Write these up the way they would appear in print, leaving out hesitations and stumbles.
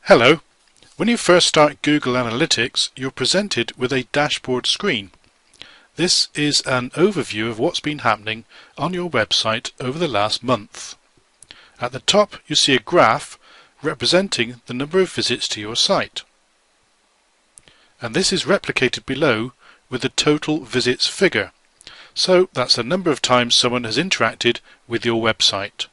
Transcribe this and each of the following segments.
Hello. When you first start Google Analytics, you're presented with a dashboard screen. This is an overview of what's been happening on your website over the last month. At the top, you see a graph representing the number of visits to your site. And this is replicated below with the total visits figure. So that's the number of times someone has interacted with your website.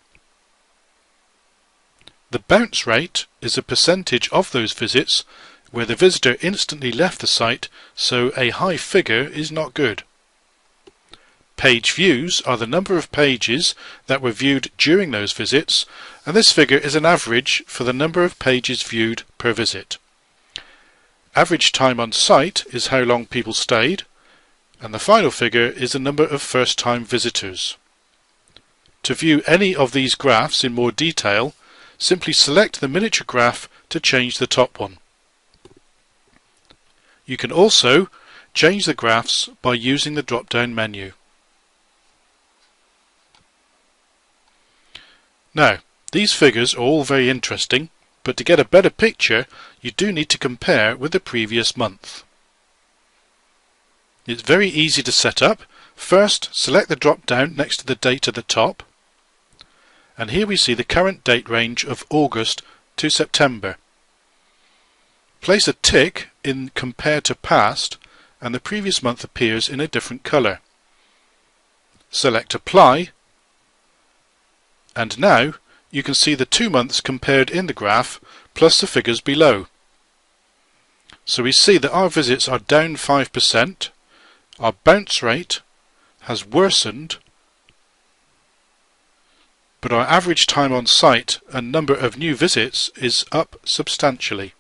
The bounce rate is a percentage of those visits where the visitor instantly left the site, so a high figure is not good. Page views are the number of pages that were viewed during those visits, and this figure is an average for the number of pages viewed per visit. Average time on site is how long people stayed, and the final figure is the number of first-time visitors. To view any of these graphs in more detail, simply select the miniature graph to change the top one. You can also change the graphs by using the drop-down menu. Now, these figures are all very interesting, but to get a better picture, you do need to compare with the previous month. It's very easy to set up. First, select the drop-down next to the date at the top. And here we see the current date range of August to September. Place a tick in Compare to Past and the previous month appears in a different colour. Select Apply and now you can see the 2 months compared in the graph plus the figures below. So we see that our visits are down 5%, our bounce rate has worsened, but our average time on site and number of new visits is up substantially.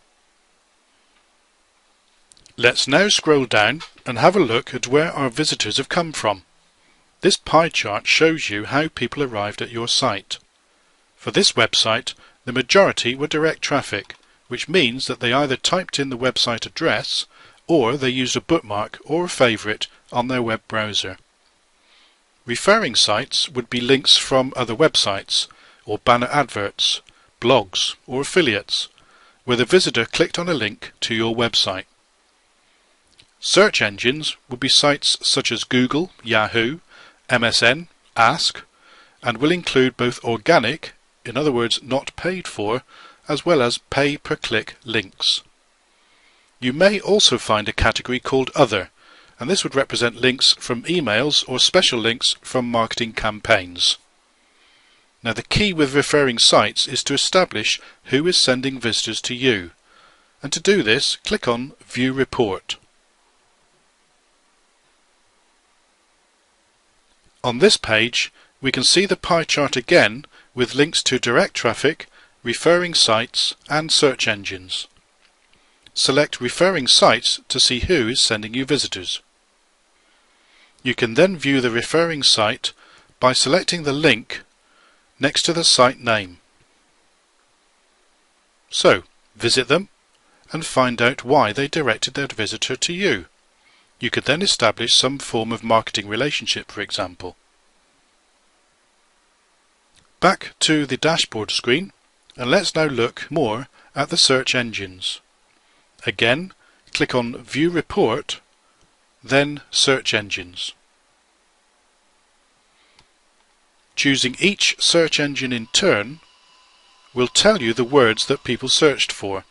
Let's now scroll down and have a look at where our visitors have come from. This pie chart shows you how people arrived at your site. For this website, the majority were direct traffic, which means that they either typed in the website address or they used a bookmark or a favourite on their web browser. Referring sites would be links from other websites, or banner adverts, blogs, or affiliates, where the visitor clicked on a link to your website. Search engines would be sites such as Google, Yahoo, MSN, Ask, and will include both organic, in other words not paid for, as well as pay-per-click links. You may also find a category called Other, and this would represent links from emails or special links from marketing campaigns. Now the key with referring sites is to establish who is sending visitors to you, and to do this click on View Report. On this page we can see the pie chart again with links to direct traffic, referring sites and search engines. Select Referring Sites to see who is sending you visitors. You can then view the referring site by selecting the link next to the site name. So, visit them and find out why they directed their visitor to you. You could then establish some form of marketing relationship, for example. Back to the dashboard screen, and let's now look more at the search engines. Again, click on View Report, then Search Engines. Choosing each search engine in turn will tell you the words that people searched for.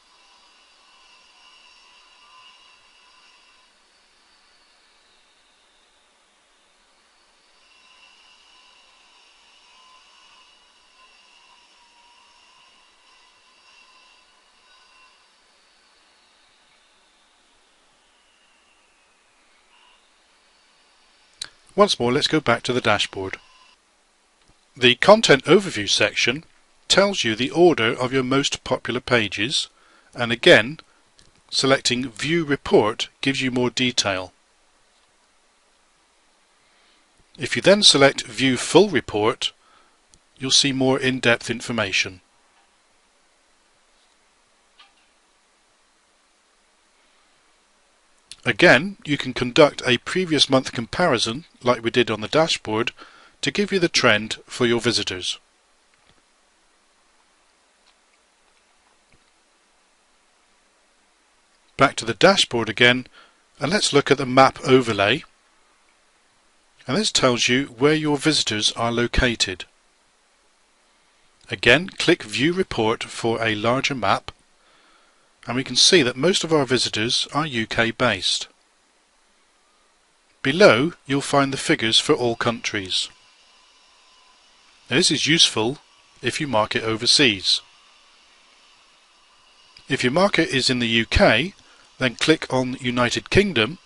Once more, let's go back to the dashboard. The Content Overview section tells you the order of your most popular pages, and again, selecting View Report gives you more detail. If you then select View Full Report, you'll see more in-depth information. Again, you can conduct a previous month comparison, like we did on the dashboard, to give you the trend for your visitors. back to the dashboard again, and let's look at the map overlay. And this tells you where your visitors are located. Again, click View Report for a larger map, and we can see that most of our visitors are UK based. Below, you'll find the figures for all countries. Now, this is useful if you market overseas. If your market is in the UK, then click on United Kingdom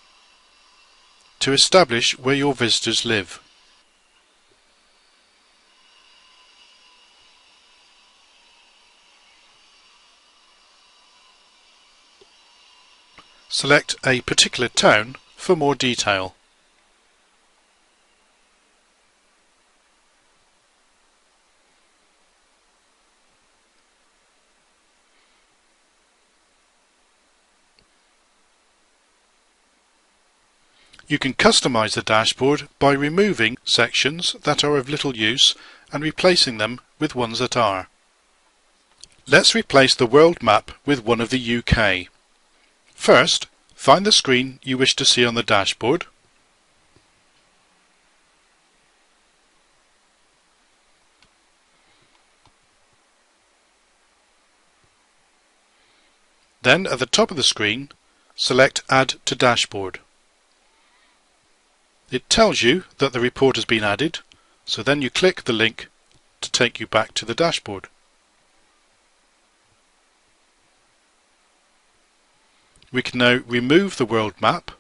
to establish where your visitors live. Select a particular town for more detail. You can customize the dashboard by removing sections that are of little use and replacing them with ones that are. Let's replace the world map with one of the UK. First, find the screen you wish to see on the dashboard. Then at the top of the screen, select Add to Dashboard. It tells you that the report has been added, so then you click the link to take you back to the dashboard. We can now remove the world map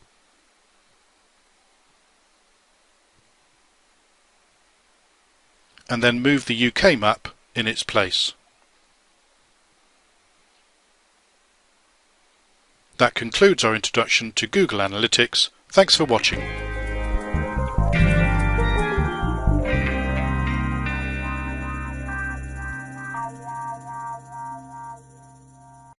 and then move the UK map in its place. That concludes our introduction to Google Analytics. Thanks for watching.